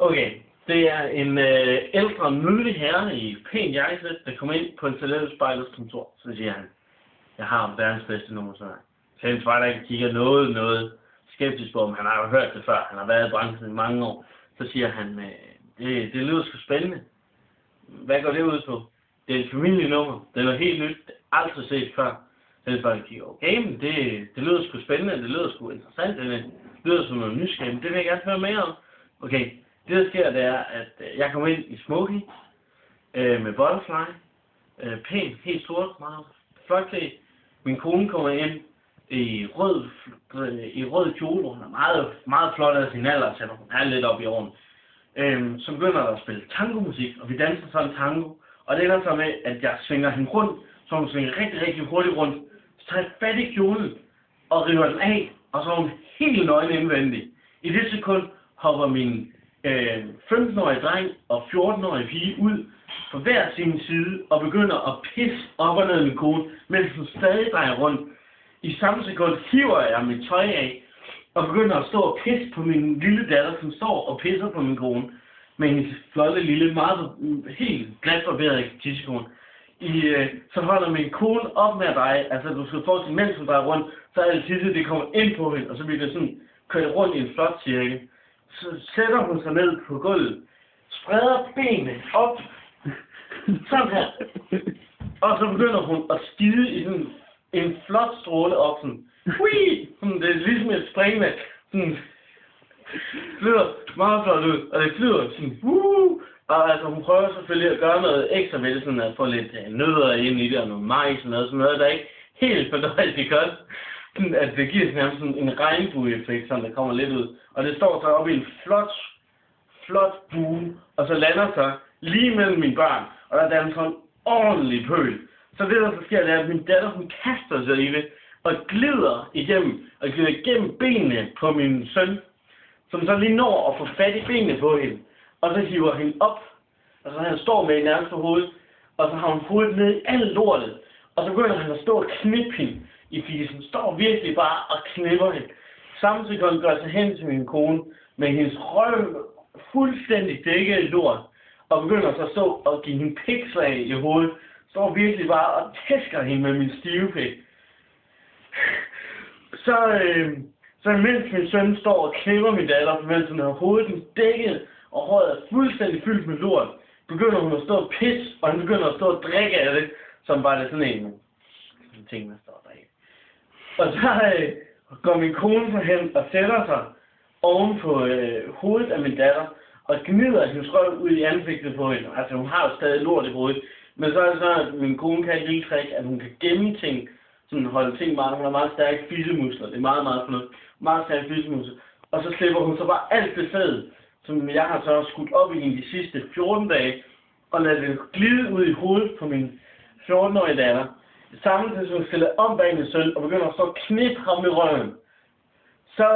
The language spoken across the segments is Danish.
Okay, det er en ældre, nydelig herre i pænt jakkesæt, der kommer ind på en talentspejlets kontor. Så siger han, jeg har verdens bedste nummer, så Kenneth Zweig kigger noget skeptisk på, om han har hørt det før. Han har været i branchen i mange år. Så siger han, det lyder sgu spændende. Hvad går det ud på? Det er et familienummer. Det er noget helt nyt. Aldrig set før. Kenneth Zweig kigger, okay, men det lyder sgu spændende. Det lyder sgu interessant. Det lyder som noget nysgerrigt. Det vil jeg gerne høre mere om. Okay, det der sker, det er, at jeg kommer ind i smoking med butterfly. Pænt, helt sort, meget flot klædt. Min kone kommer ind i rød kjole, hvor hun er meget flot af sin alder, så hun er lidt op i årene. Så begynder der at spille tangomusik, og vi danser sådan tango. Og det ender så med, at jeg svinger hende rundt, så hun svinger rigtig hurtigt rundt. Så tager jeg fat i kjolen og river den af, og så er hun helt nøgen indvendig. I det sekund hopper min 15-årige dreng og 14-årige pige ud på hver sin side og begynder at pisse op og ned min kone, mens hun stadig drejer rundt. I samme sekund hiver jeg mit tøj af og begynder at stå og pisse på min lille datter, som står og pisser på min kone med hendes flotte lille, meget helt glatbarberet tissekone. Så holder min kone op med at dreje, altså du skal forestille, mens hun drejer rundt, så er alt tisse, det kommer ind på hende, og så bliver det sådan kørt rundt i en flot cirkel. Så sætter hun sig ned på gulvet, spreder benene op, sådan her, og så begynder hun at skide i sådan en flot stråle op, sådan, hui! Det er ligesom et springvand, sådan, flyder meget flot ud, og det flyder sådan, og altså hun prøver selvfølgelig at gøre noget ekstra ved det, sådan at få lidt nødder ind i det, og noget majs og sådan noget, der ikke helt fordøjt i kost. At det giver nærmest sådan en regnbue-effekt, sådan der kommer lidt ud. Og det står så oppe i en flot bue, og så lander så lige mellem mine børn, og der er sådan en ordentlig pøl. Så det der så sker, det er, at min datter, hun kaster sig i det, og glider igennem benene på min søn, som så lige når at få fat i benene på hende, og så hiver hende op, og så han står med nærmest på hovedet, og så har hun hovedet ned i alt lortet, og så begynder han at stå og knippe hende i fisen, står virkelig bare og knipper hende. Samtidig gør sig hen til min kone med hendes røv fuldstændig dækket i lort, og begynder så at stå og give hende pikslag i hovedet, står virkelig bare og tæsker hende med min stive pik. Så mens min søn står og knipper min datter, mens hun har hovedet dækket, og håret er fuldstændig fyldt med lort, begynder hun at stå og pisse, og han begynder at stå og drikke af det, som var det sådan en ting, der står der i. Og så går min kone så hen og sætter sig oven på hovedet af min datter, og gnider hendes røv ud i ansigtet på hende. Altså hun har jo stadig lort i hovedet, men så er det så, at min kone kan et lille trick, at hun kan gemme ting, sådan holde ting meget, hun har meget stærke fissemuskler, det er meget fornuftigt, meget stærke fissemuskler, og så slipper hun så bare alt det sæd, som jeg har så skudt op i hende de sidste 14 dage, og lader det glide ud i hovedet på min 14-årige datter. Samtidig som hun stiller om bag min søn og begynder at stå og knippe ham i røven. Så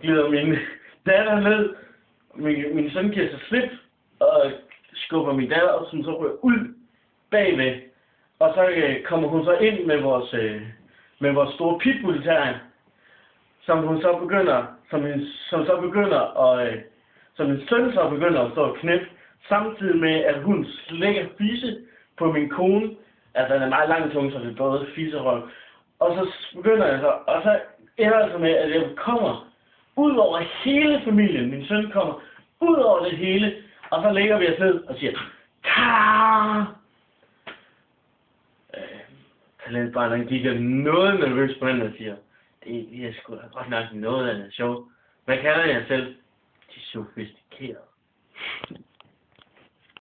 glider min datter ned, min søn giver sig slip og skubber min datter op, som så rører ud bagved. Og så kommer hun så ind med vores store pitbull-terrier, som min søn så begynder at stå og knippe, samtidig med at hun slikker fisse på min kone. Altså, den er meget lang tunge, så det er både fisse og røv. Og så begynder jeg så, og så ender det så med, at jeg kommer ud over hele familien. Min søn kommer ud over det hele, og så lægger vi os ned og siger, Kaaaaaa! Talentbarn, kigger noget nervøs på den og siger, det er sgu da godt nok noget af det sjovt. Hvad kalder jeg selv? De sofistikerede.